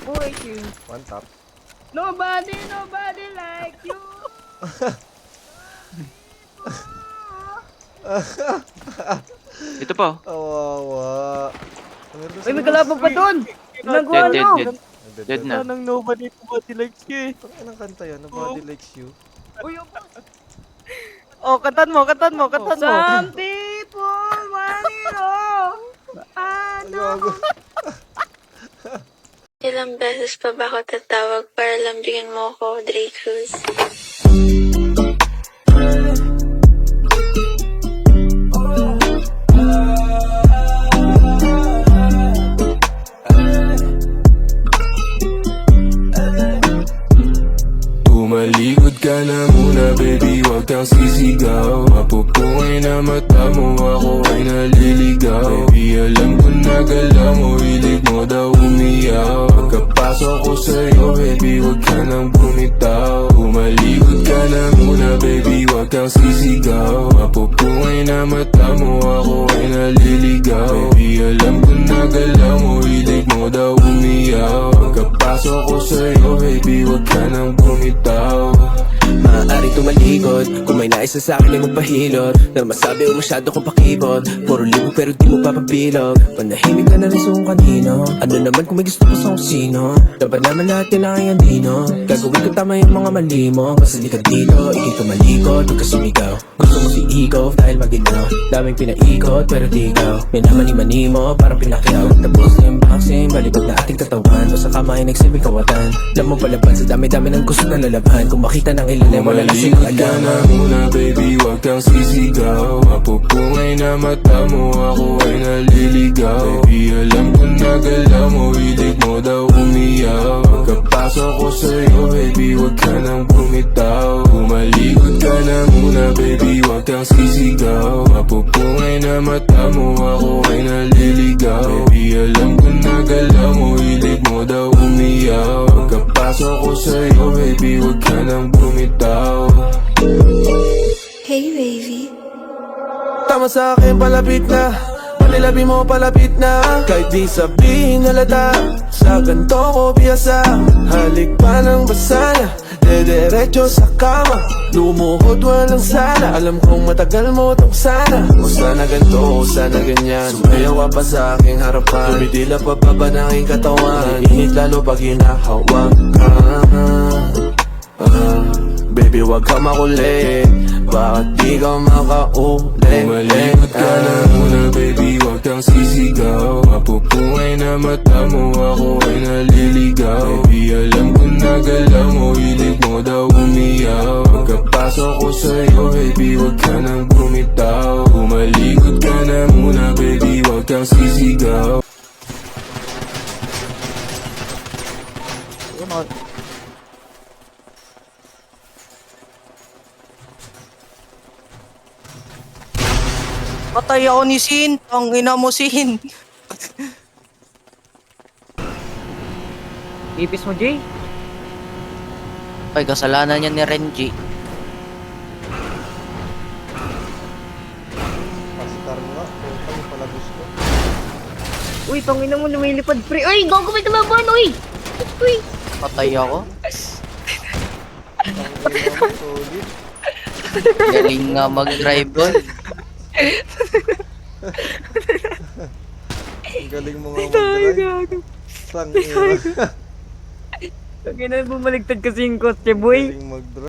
Boy, you. One tap. Nobody like you. Ito pa. Kawawa. Uy, may kalabang pa doon. Nagawa Dead, ano? dead. Dead na. Nang nobody likes you eh. Anong kanta yun? Nobody likes you. Uy, yung boss. Oh, katan mo. Some people want it all. I Gago. Ilang beses pa ba ako tatawag para lambingin mo ako, Dre Cruz? Tumalikod ka na muna baby, wag kang sisigaw. Mapupungay na mata mo, ako ay naliligaw. Baby, alam ko na galaw mo, hilig mo daw umiyaw. Pagkapasok ko sa'yo baby, wag ka nang bumitaw. Tumalikod ka na muna baby, wag kang sisigaw. Mapupungay na mata mo, ako ay naliligaw. Baby, alam ko na galaw mo, hilig mo daw umiyaw. Pagkapasok ko sa'yo baby, wag ka nang bumitaw. Maaari tumalikod kung may nais na sa'kin ay magpahilot. Na masabi o masyado kong pakibot. Puro libo pero di mo papabilog. Panahimik ka na rin sa kung kanino. Ano naman kung may gusto ko sa kung sino. Dapat naman lahat yun ang iyong dino. Gagawin ko tama yung mga mali mo. Basta di ka dito, ikay tumalikod, huwag ka sumigaw. Gusto mo si Ego dahil maginaw. Daming pinaikot pero di ikaw. May namani-mani mo parang pinakyaw. Tapos na yung boxing, balibag na ating katawan. O sa kama ay nagsilbing kawatan. Alam mo palaban sa dami-dami ng gusto na lalaban. Kung makita ng ilan ay wala na Tumalikod ka na muna baby, wag kang sisigaw. Mapupungay na mata mo, ako ay naliligaw. Baby, alam ko na galaw mo, hilig mo daw umiyaw. Pagkapasok ko sa'yo baby, wag ka nang bumitaw. Tumalikod ka na muna baby, wag kang sisigaw. Mapupungay na mata mo, ako ay naliligaw. Baby, alam ko na galaw mo, hilig mo daw umiyaw. Pagkapasok ko sa'yo baby, wag ka nang bumitaw. Hey, baby. Tama sa akin palapit na. Panilabi mo palapit na. Kahit di sabihin halata, sa ganto ko piyasa. Halik pa ng basana, dediretso sa kama. Lumuhod walang sana. Alam kong matagal mo tong sana. O sana ganto, o sana ganyan. Sumayaw ka pa sa aking harapan. Tumitila pa baba ng aking katawan. Init lalo pag hinahawak ka. Baby, wag ka makulit. Bakit di ka makaulit? Tumalikod ka na muna baby, wag kang sisigaw. Mapupungay na mata mo, ako ay naliligaw. Baby, alam ko na galaw mo, hilig mo daw umiyaw. Pagkapasok ko sa'yo baby, wag ka nang bumitaw. Tumalikod ka na muna baby, wag kang sisigaw. Patay ako ni Sin. Ang ina mo, Sin. Ipis mo, Jay. Ay, kasalanan niya ni Renji. Pastar mo nga. Puta mo pala gusto. Uy, tangina mo lumilipad, pre. Uy, gago may tumaban, uy. Uy. Patay ako. Tangina mo, solid. Galing nga mag-drive boy. Ang galing mo nga mag-drive. Gago. Tangina. Tangina, bumaligtad kasi yung kotse, boy. Galing mag-drive.